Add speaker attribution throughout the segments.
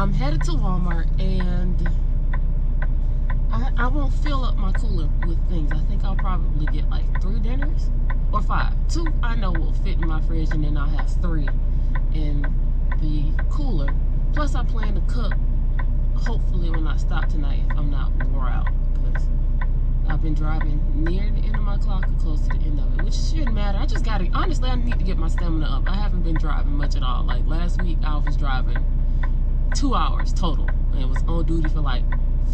Speaker 1: I'm headed to Walmart, and I won't fill up my cooler with things. I think I'll probably get like 3 dinners or 5. 2 I know will fit in my fridge, and then I'll have 3 in the cooler. Plus, I plan to cook, hopefully when I stop tonight, if I'm not wore out, because I've been driving near the end of my clock or close to the end of it, which shouldn't matter. I just gotta, honestly, I need to get my stamina up. I haven't been driving much at all. Like last week, I was driving 2 hours total, and was on duty for like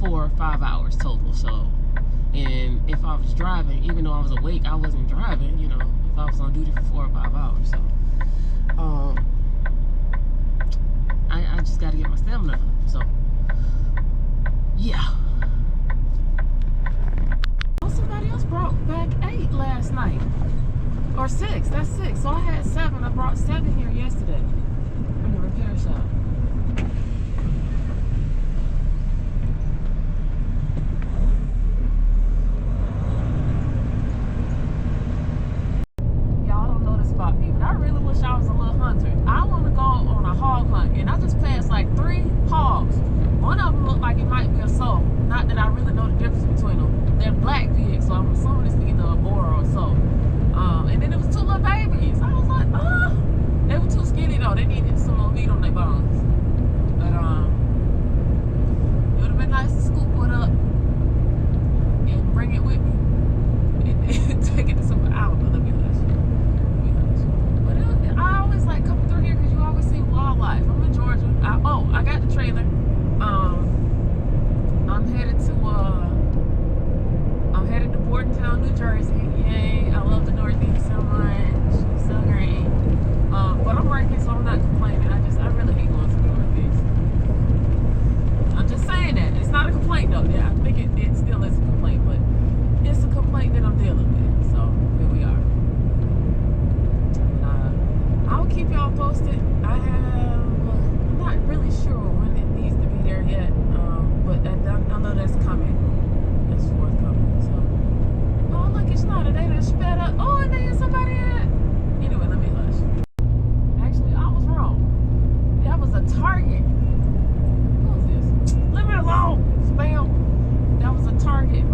Speaker 1: 4 or 5 hours total. So, and if I was driving, even though I was awake, I wasn't driving, you know, if I was on duty for 4 or 5 hours. So, I just got to get my stamina up. So, yeah. Oh, somebody else brought back 8 last night. Or 6. That's 6. So I had 7. I brought 7 here yesterday from the repair shop. I really wish I was a little hunter. I want to go on a hog hunt, and I just passed like 3 hogs. One of them looked like it might be a sow. Not that I really know the difference between them. They're black pigs, so I'm assuming it's either a boar or a sow. And then there was 2 little babies. I was like, oh, they were too skinny though. They needed some more meat on their bones. But it would have been nice to scoop one up and bring it with me and take it to some. I don't know. Let me hush. I always like coming through here because you always see wildlife. I'm in Georgia. I got the trailer. I'm headed to Bordentown, New Jersey. Yay! I love the Northeast so much. It's so great. But I'm working, so I'm not complaining. I really hate going to the Northeast. I'm just saying that it's not a complaint though. Yeah, I think it still is a complaint, but it's a complaint that I'm dealing with. So here we are. I'll keep y'all posted. I'm not really sure when it needs to be there yet, but I know that's coming. That's forthcoming. So, oh look, it's not. They done sped up. Oh, and there's somebody at. Anyway, let me hush. Actually, I was wrong. That was a Target. Who is this? Leave me alone, spam. That was a Target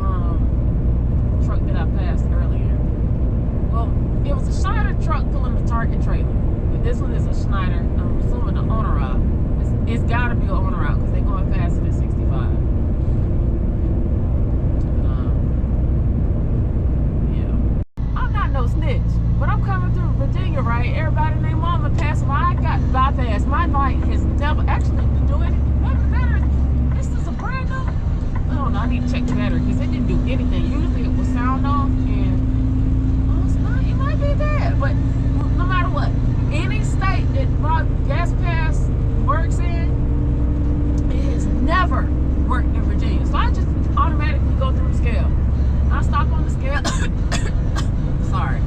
Speaker 1: truck that I passed earlier. Well, it was a Schneider truck pulling the Target trailer. But this one is a Schneider. I'm assuming the owner route. It's got to be an owner route because they're going past it at 65. Yeah. I'm not no snitch, but I'm coming through Virginia, right? Everybody named Mama passed by. I got bypassed. My light has never actually been doing it. This is a brand new. I don't know. I need to check the battery because it didn't do anything. Usually it will sound off and. It might be bad, but no matter what, any state that gas pass works in, it has never worked in Virginia. So I just automatically go through the scale. I stop on the scale. Sorry.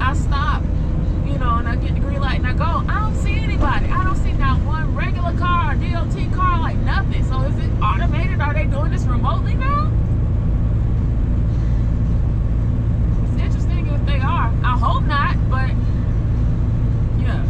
Speaker 1: I stop, and I get the green light and I go. I don't see anybody. I don't see not one regular car or DOT car, like nothing. So is it automated? Are they doing this remotely now? They are. I hope not, but yeah.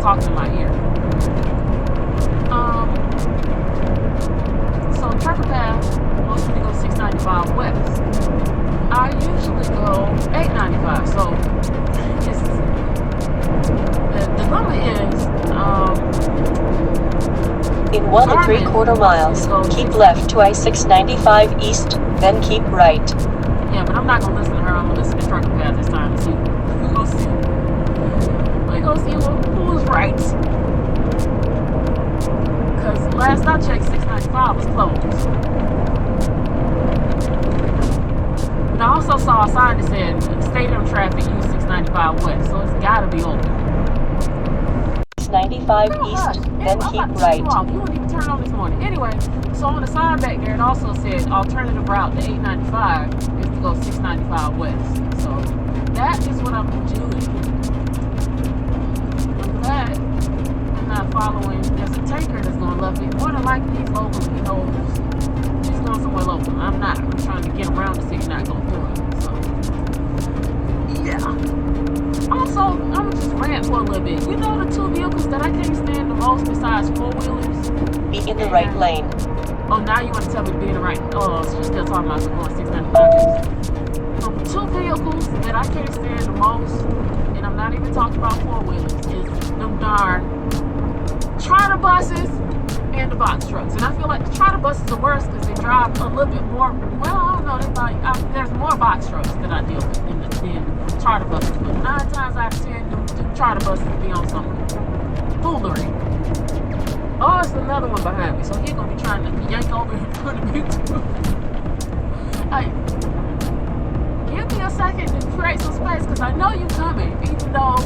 Speaker 1: Talking in my ear. So Trucker Path wants me to go 695 west. I usually go 895. So it's the dilemma is
Speaker 2: in 1 3/4 miles, keep left to I-695 east, then keep right.
Speaker 1: Yeah, but I'm not gonna listen to her. I'm gonna listen to Trucker Path this time and see. We're gonna see. We're gonna see who's right. Because last I checked, 695 was closed. But I also saw a sign that said stadium traffic use 695 west, so it's gotta be open.
Speaker 2: I-695 East, then keep right.
Speaker 1: You wouldn't even turn on this morning. Anyway, so on the sign back there, it also said alternative route to 895 is to go 695 west. So that is what I'm doing. I'm glad I'm not following. There's a tanker that's going left. More than likely, he's local. He knows he's going somewhere local. I'm not. I'm trying to get around the city, not go through it. So yeah. Also, I'm gonna just rant for a little bit. You know the two vehicles that I can't stand the most besides four-wheelers?
Speaker 2: Be in the right lane.
Speaker 1: Oh, now you want to tell me to be in the right... Oh, she's still talking about going 695. Two vehicles that I can't stand the most, and I'm not even talking about four-wheelers, is them darn charter buses and the box trucks. And I feel like the charter buses are worse because they drive a little bit more... Well, I don't know. There's more box trucks that I deal with than charter buses, but 9 times out of 10, the charter buses be on some foolery. Oh, it's another one behind me, so he's gonna be trying to yank over in front of me too. Like, give me a second to create some space, because I know you coming, even though,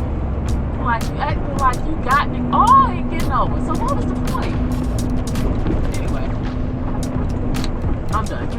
Speaker 1: like, you acting like you got me. Oh, ain't getting over. So what was the point? Anyway, I'm done.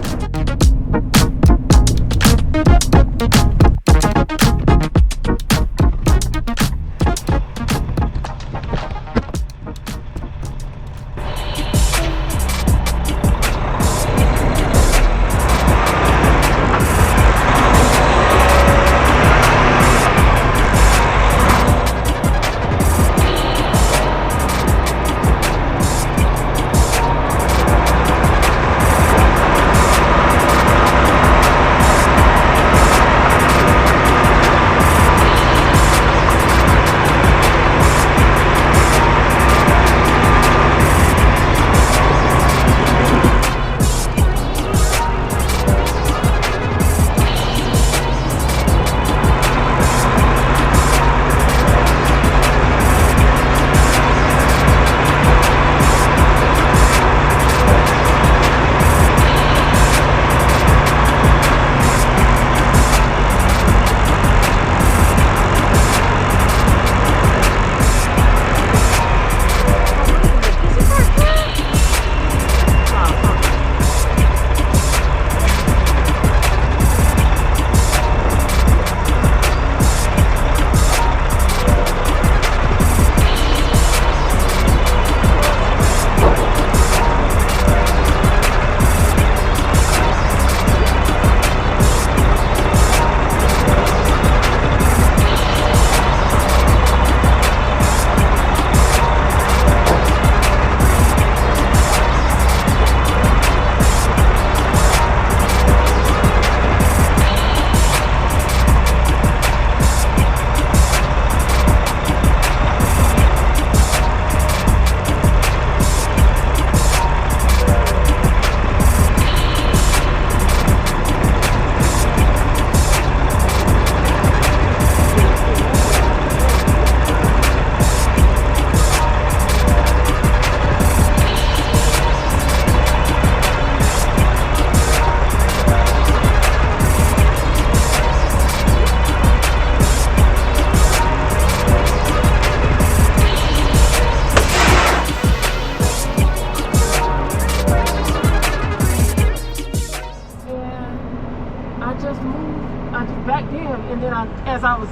Speaker 1: As I was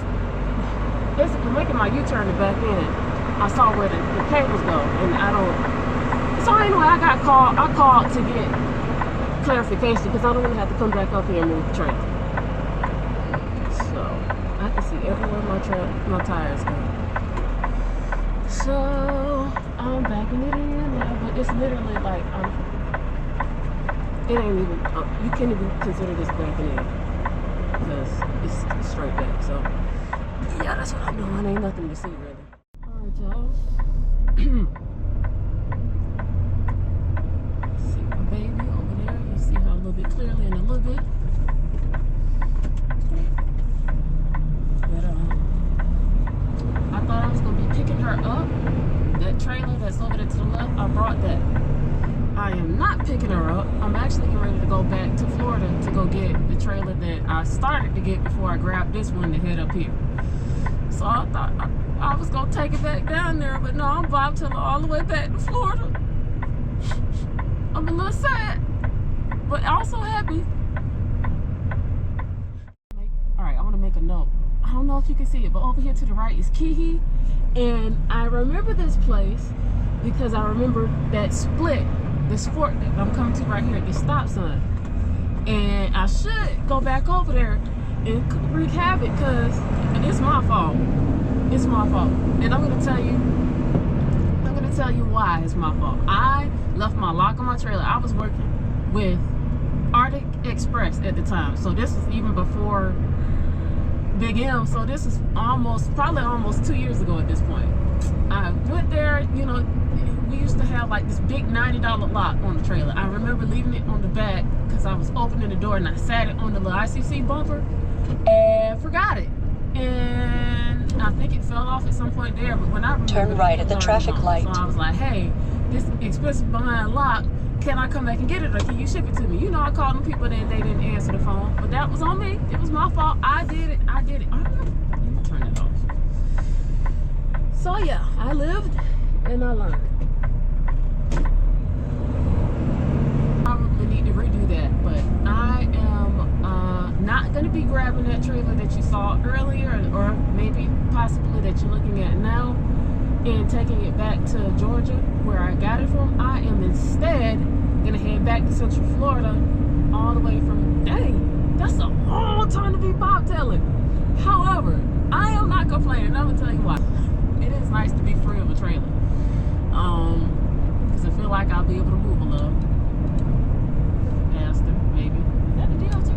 Speaker 1: basically making my U-turn to back in, I saw where the cables go, and I don't. So anyway, I called to get clarification because I don't want to have to come back up here and move the train. So I can see everywhere my tires go. So I'm backing it in now, but it's literally like it ain't even. You can't even consider this backing in. Because it's straight back, so yeah, that's what I'm doing. Ain't nothing to see really. Alright, y'all. See my baby over there. You see her a little bit clearly in a little bit. But I thought I was gonna be picking her up. That trailer that's over there to the left, I brought that. I am not picking her up. I'm actually getting ready to go back to Florida to go get the trailer that I started to get before I grabbed this one to head up here. So I thought I was gonna take it back down there, but no, I'm bobtailing all the way back to Florida. I'm a little sad, but also happy. All right, I want to make a note. I don't know if you can see it, but over here to the right is Kihi, and I remember this place because I remember that split, this fork that I'm coming to right here, this stop sign, and I should go back over there and wreak havoc because it's my fault. It's my fault, and I'm gonna tell you why it's my fault. I left my lock on my trailer. I was working with Arctic Express at the time, so this was even before Big M. So this is probably almost 2 years ago at this point. I went there. You know, we used to have like this big $90 lock on the trailer. I remember leaving it on the back because I was opening the door and I sat it on the little ICC bumper and forgot it. And I think it fell off at some point there, but when I
Speaker 2: turn right at the traffic light.
Speaker 1: So I was like, hey, this expensive behind lock, can I come back and get it, or can you ship it to me? You know, I called them people and they didn't answer the phone, but that was on me. It was my fault. I did it. Let me turn that off. So yeah, I lived and I learned. Probably need to redo that, but I am not going to be grabbing that trailer that you saw earlier, or maybe possibly that you're looking at now, and taking it back to Georgia where I got it from. I am instead going to head back to Central Florida all the way from, dang, that's a long time to be bobtailing. However, I am not complaining. I'm going to tell you why. It is nice to be free of a trailer. Because I feel like I'll be able to move a little faster, maybe. Is that the deal too?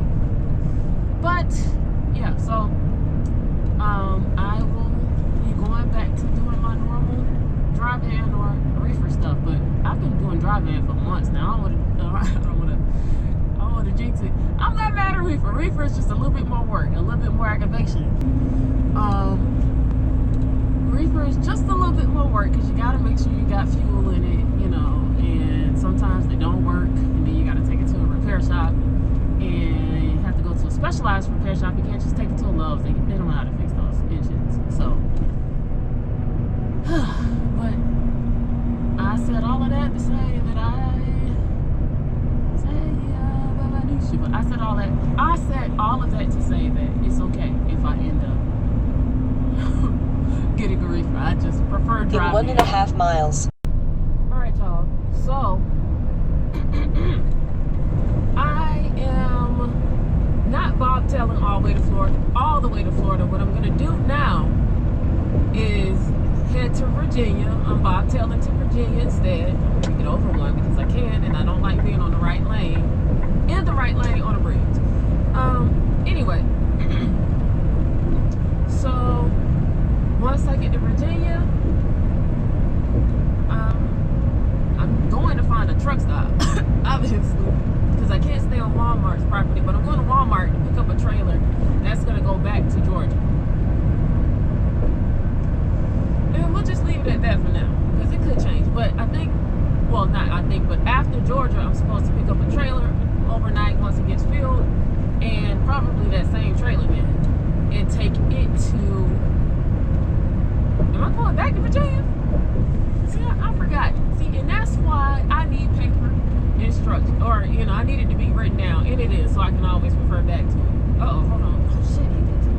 Speaker 1: But yeah, so I will be going back to doing my normal drive-in or reefer stuff. But I've been doing drive-in for months now. I don't want to jinx it. I'm not mad at reefer. Reefer is just a little bit more work, a little bit more aggravation. Reefer is just a little bit more work because you got to make sure you got fuel in it, you know. And sometimes they don't work, and then you got to take it to a repair shop. And you have to go to a specialized repair shop. You can't just take it to a Love's. They don't know how to fix those engines. So, but I said all of that to say that I said all of that to say that it's okay if I end up getting a reefer. I just prefer driving.
Speaker 2: In 1.5 miles.
Speaker 1: All right, y'all. So. I am not bobtailing all the way to Florida. What I'm going to do now is head to Virginia. I'm bobtailing to Virginia instead. I'm going to get over one because I can, and I don't like being on the right lane. In the right lane on a bridge. Anyway, so once I get to Virginia, I'm going to find a truck stop, obviously, because I can't stay on Walmart's property, but I'm going to Walmart to pick up a trailer that's going to go back to Georgia. And we'll just leave it at that for now, because it could change. But I think, well, not I think, but after Georgia, I'm supposed to pick up a trailer overnight once it gets filled, and probably that same trailer then, and take it to, am I going back to Virginia? See, I forgot. See, and that's why I need paper instructions, or, you know, I need it to be written down, and it is, so I can always refer back to it. Uh-oh, hold on. Oh, shit, he did too.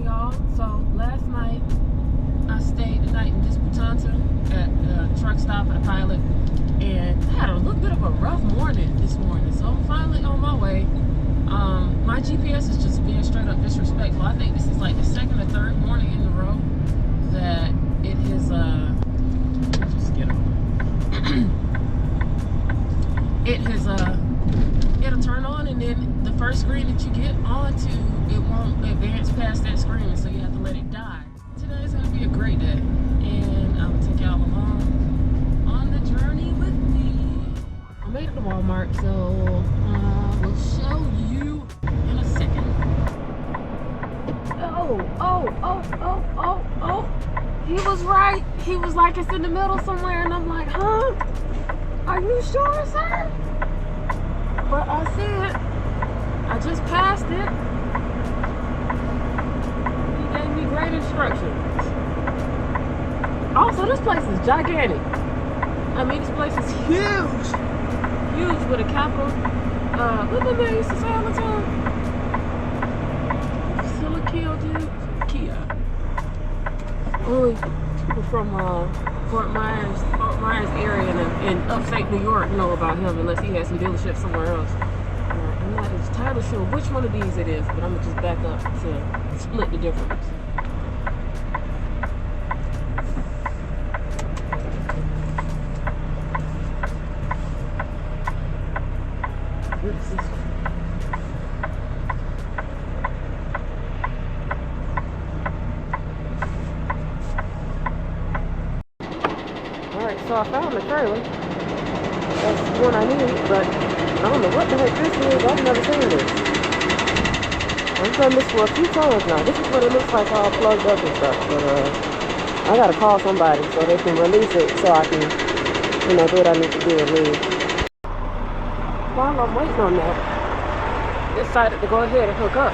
Speaker 1: Y'all, so last night I stayed the night in Disputanta at the truck stop at a Pilot, and I had a little bit of a rough morning this morning, so I'm finally on my way. My GPS is just being straight up disrespectful. I think this is like the second or third morning in a row that it has just get it'll turn on, and then the first screen that you get onto, it won't advance past that screen, so you have to let it die. Today is going to be a great day, and I'm going to take y'all along on the journey with me. I made it to Walmart, so we'll show Oh. He was right. He was like, it's in the middle somewhere. And I'm like, huh? Are you sure, sir? But I see it. I just passed it. He gave me great instructions. Also, this place is gigantic. I mean, this place is huge. Huge with a capital. What the man used to say all the time? Still a Kia, dude. Kia. Only people from Fort Myers area in upstate New York know about him, unless he has some dealership somewhere else. I'm not entirely sure which one of these it is, but I'm gonna just back up to split the difference. What is this one? Alright, so I found the trailer. That's the one I need, but I don't know what the heck this is. I've never seen this. I've done this for a few times now. This is what it looks like all plugged up and stuff. But I gotta call somebody so they can release it so I can, do what I need to do and leave. While I'm waiting on that, I decided to go ahead and hook up.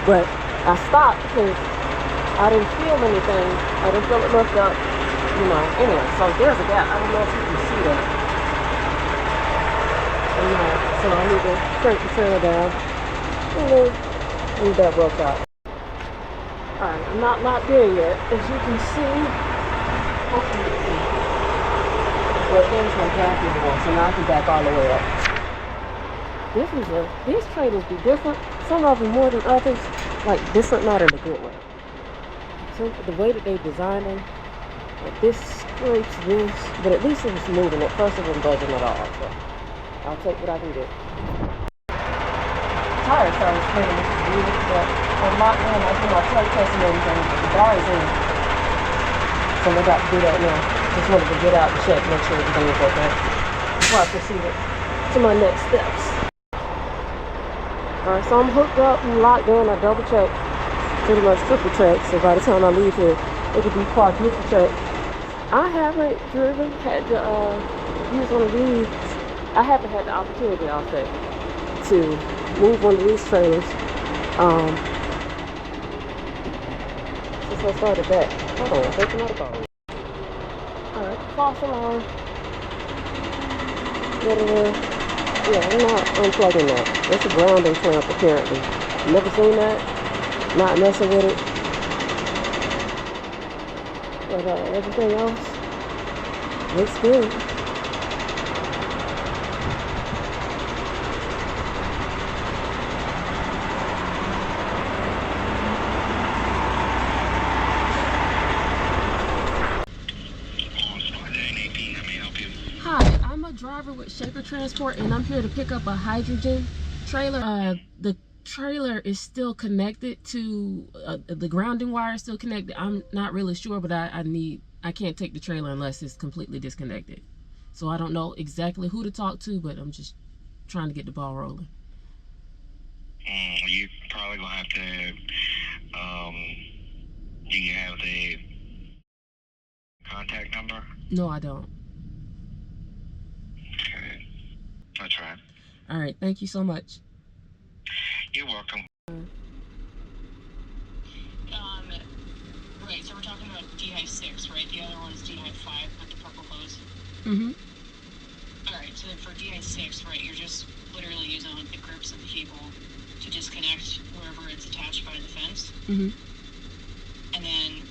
Speaker 1: But I stopped because I didn't feel anything. I didn't feel it lift up. Anyway, so there's a gap. I don't know if you can see that. So I need to crank the trailer down. And then leave that broke out. Alright, I'm not locked in yet. As you can see, hopefully you can see. But there's no gap anymore, so now I can back all the way up. These trailers be different. Some of them more than others. Like different, not in a good way. So the way that they design them, like this scrapes this, but at least it was moving. At first it wasn't budging at all, so I'll take what I can get. Tire started spinning, which is weird, but I'm locked in. I do my truck test and everything. The bar is in. So I got to do that now. Just wanted to get out and check, make sure everything is okay before I proceed to my next steps. Alright, so I'm hooked up and locked in. I double checked, pretty much triple checked, so by the time I leave here, it could be quadruple checked. I haven't had to use one of these. I haven't had the opportunity, I'll say, to move one of these trailers since I started back. Hold on, take another call. Alright, false alarm. Yeah, I'm not unplugging that. That's a grounding clamp, apparently. Never seen that. Not messing with it. But everything else looks good. Hi, I'm a driver with Shaker Transport, and I'm here to pick up a hydrogen trailer. The trailer is still connected to the grounding wire is still connected. I'm not really sure, but I can't take the trailer unless it's completely disconnected. So I don't know exactly who to talk to, but I'm just trying to get the ball rolling.
Speaker 3: You probably gonna have to. Do you have the contact number?
Speaker 1: No, I don't.
Speaker 3: Okay, that's right.
Speaker 1: All right, thank you so much.
Speaker 3: You're welcome.
Speaker 4: Right, so we're talking about DI6, right? The other one's DI5 with the purple hose.
Speaker 1: Mm-hmm.
Speaker 4: Alright, so for DI6, right, you're just literally using the grips of the cable to disconnect wherever it's attached by the fence.
Speaker 1: Mm-hmm.
Speaker 4: And then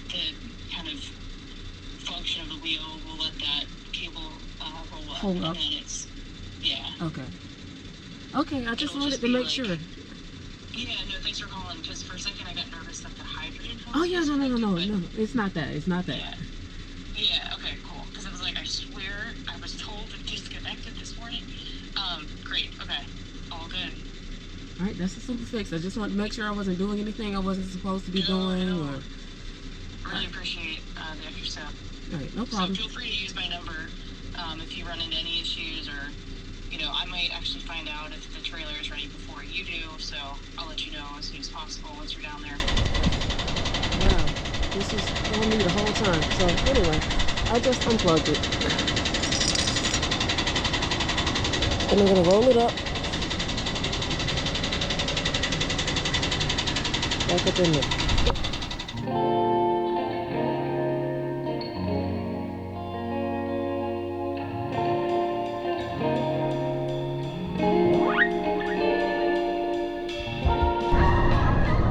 Speaker 4: the kind of function of the wheel will let that cable roll up.
Speaker 1: Hold up.
Speaker 4: And then it's, yeah.
Speaker 1: Okay, I just wanted to make sure.
Speaker 4: Yeah, no, thanks for calling, because for a second I got nervous that the hydrogen hose.
Speaker 1: Oh yeah, no, it's not that.
Speaker 4: Yeah, okay, cool. Because I was like, I swear I was told to disconnect it this morning. Great, okay, all good.
Speaker 1: All right, that's a simple fix. I just wanted to make sure I wasn't doing anything I wasn't supposed to be doing. Or...
Speaker 4: Really appreciate the extra step.
Speaker 1: All right, no problem.
Speaker 4: So feel free to use my number if you run into any issues or you know, I might actually find out if the trailer is ready before you do, so I'll let you know as soon as possible once you're down there.
Speaker 1: Wow, this is on me the whole time. So anyway, I just unplugged it. And I'm gonna roll it up. Back up in there.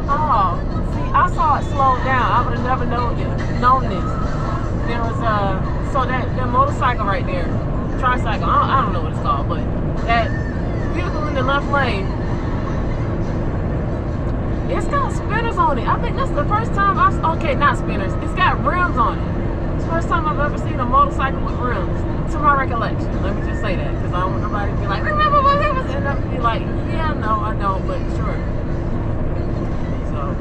Speaker 1: Oh, see, I saw it slow down. I would have never known this. There was so that motorcycle right there, tricycle. I don't know what it's called, but that vehicle in the left lane, it's got spinners on it. I think that's the first time okay, not spinners. It's got rims on it. It's the first time I've ever seen a motorcycle with rims, to my recollection. Let me just say that, because I don't want nobody to be like, remember what it was? And I'd be like, yeah, no, I don't, but sure. So.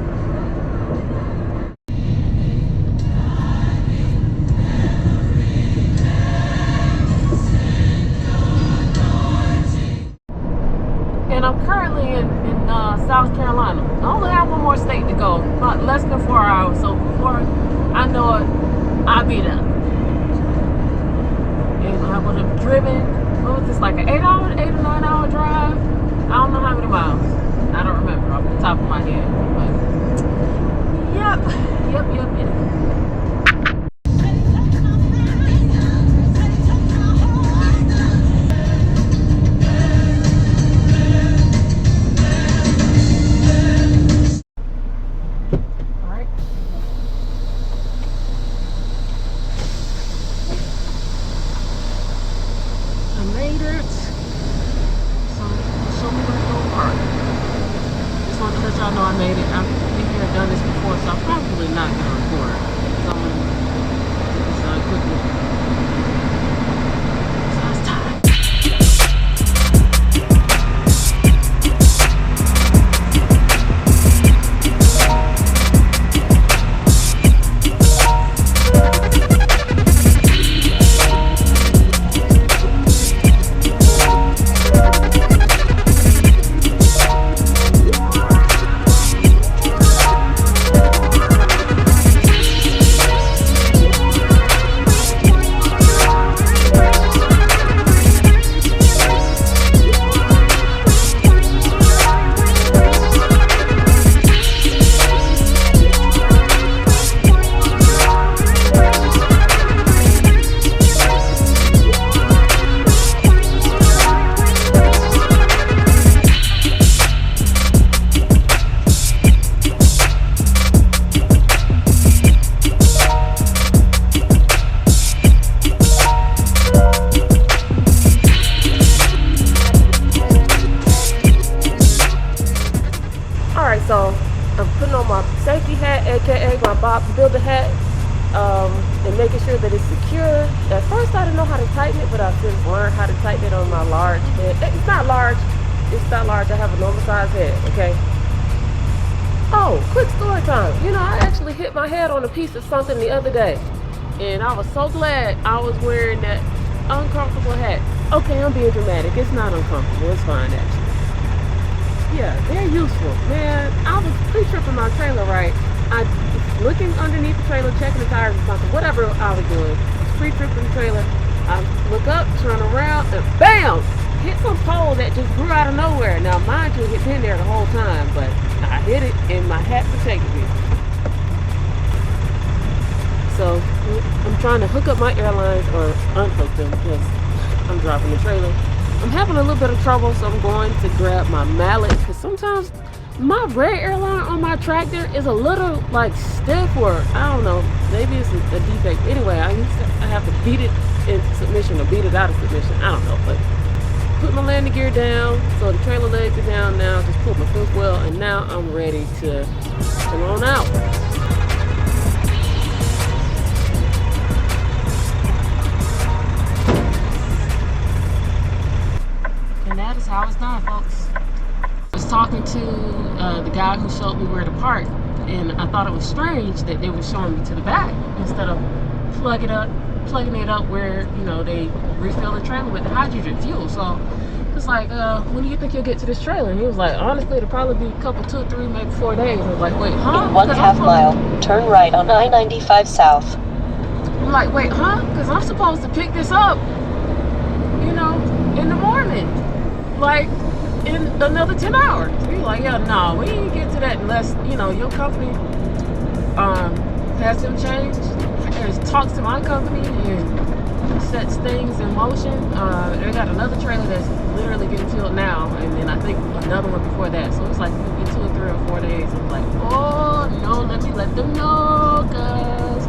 Speaker 1: And I'm currently in South Carolina. I only have one more state to go, about less than 4 hours. So before I know it, I'll be there. And I would have driven, what was this, like an 8 or 9 hour drive? I don't know how many miles. I don't remember off the top of my head. But yep. So I'm putting on my safety hat, aka my Bob Builder hat, and making sure that it's secure. At first I didn't know how to tighten it, but I've since learned how to tighten it on my large head. It's not large. I have a normal size head, okay? Oh, quick story time. You know, I actually hit my head on a piece of something the other day, and I was so glad I was wearing that uncomfortable hat. Okay, I'm being dramatic. It's not uncomfortable. It's fine, actually. Yeah, they're useful. Man, I was pre-tripping my trailer, right? I was looking underneath the trailer, checking the tires or something, whatever I was doing. I was pre-tripping the trailer. I look up, turn around, and BAM! Hit some pole that just grew out of nowhere. Now, mind you, it's been there the whole time, but I hit it and my hat protected me. So, I'm trying to hook up my airlines or unhook them because I'm dropping the trailer. I'm having a little bit of trouble, so I'm going to grab my mallet because sometimes my red airline on my tractor is a little like stiff, or I don't know, maybe it's a defect. Anyway, I have to beat it into submission or beat it out of submission. I don't know, but put my landing gear down, so the trailer legs are down now. Just put my fifth wheel, and now I'm ready to come on out. And that is how it's done, folks. I was talking to the guy who showed me where to park, and I thought it was strange that they were showing me to the back instead of plug it up plugging it up where, you know, they refill the trailer with hydrogen fuel. So it's like, when do you think you'll get to this trailer? And he was like, honestly, it'll probably be a couple, 2, 3, maybe 4 days. I was like, wait, huh?
Speaker 2: In 1/2 mile, turn right on I-95 south.
Speaker 1: I'm like, wait, huh? Because I'm supposed to pick this up, you know, in the morning, like in another 10 hours. He's like, yeah, no, we ain't get to that unless, you know, your company has them changed. There's talks to my company and sets things in motion. They got another trailer that's literally getting filled now, and then I think another one before that. So it's like maybe 2 or 3 or 4 days. I'm like, oh no, let me let them know, cause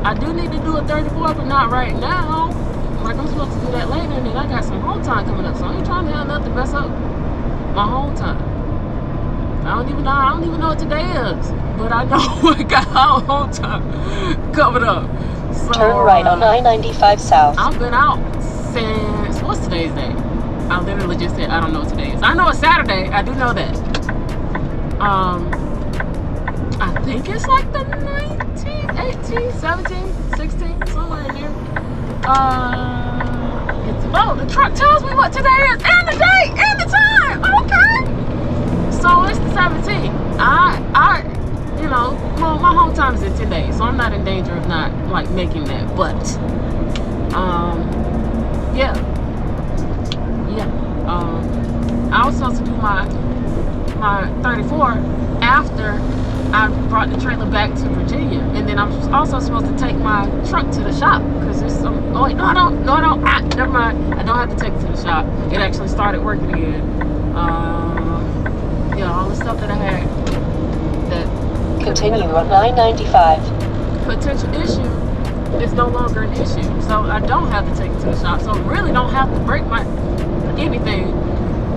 Speaker 1: I do need to do a 34, but not right now. Like, I'm supposed to do that later, and then I got some home time coming up, so I ain't trying to have nothing mess up my home time. I don't even know what today is, but I know I got home time coming up. So,
Speaker 2: Turn right on I-95 south.
Speaker 1: I've been out since, what's today's day? I literally just said I don't know what today is. I know it's Saturday. I do know that. I think it's like the 19th, 18th, 17th, 16th, somewhere in there. The truck tells me what today is, and the date, and the time. Okay. So it's the 17th. You know, my home time is in 10 days, so I'm not in danger of not, like, making that. But, yeah. I was supposed to do my 34 after I brought the trailer back to Virginia, and then I'm also supposed to take my truck to the shop because there's some. Oh wait, no, I don't. Never mind. I don't have to take it to the shop. It actually started working again. Yeah, all the stuff that I had. That
Speaker 2: Continue on I-95.
Speaker 1: potential issue is no longer an issue, so I don't have to take it to the shop. So I really don't have to break anything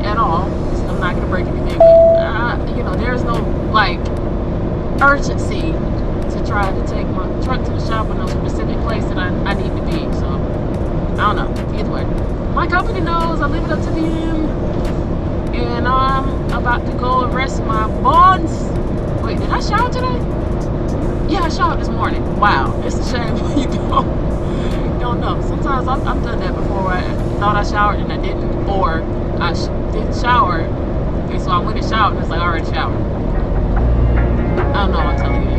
Speaker 1: at all. I'm not gonna break anything. You know, there's no like urgency to try to take my truck to the shop in a specific place that I need to be. So I don't know. Either way, my company knows. I leave it up to them, and I'm about to go arrest my bones. Wait, did I shower today? Yeah, I showered this morning. Wow, it's a shame when you don't know. Sometimes I've done that before. I thought I showered and I didn't, or I didn't shower, and so I went and showered and it's like I already showered. I don't know what I'm telling you.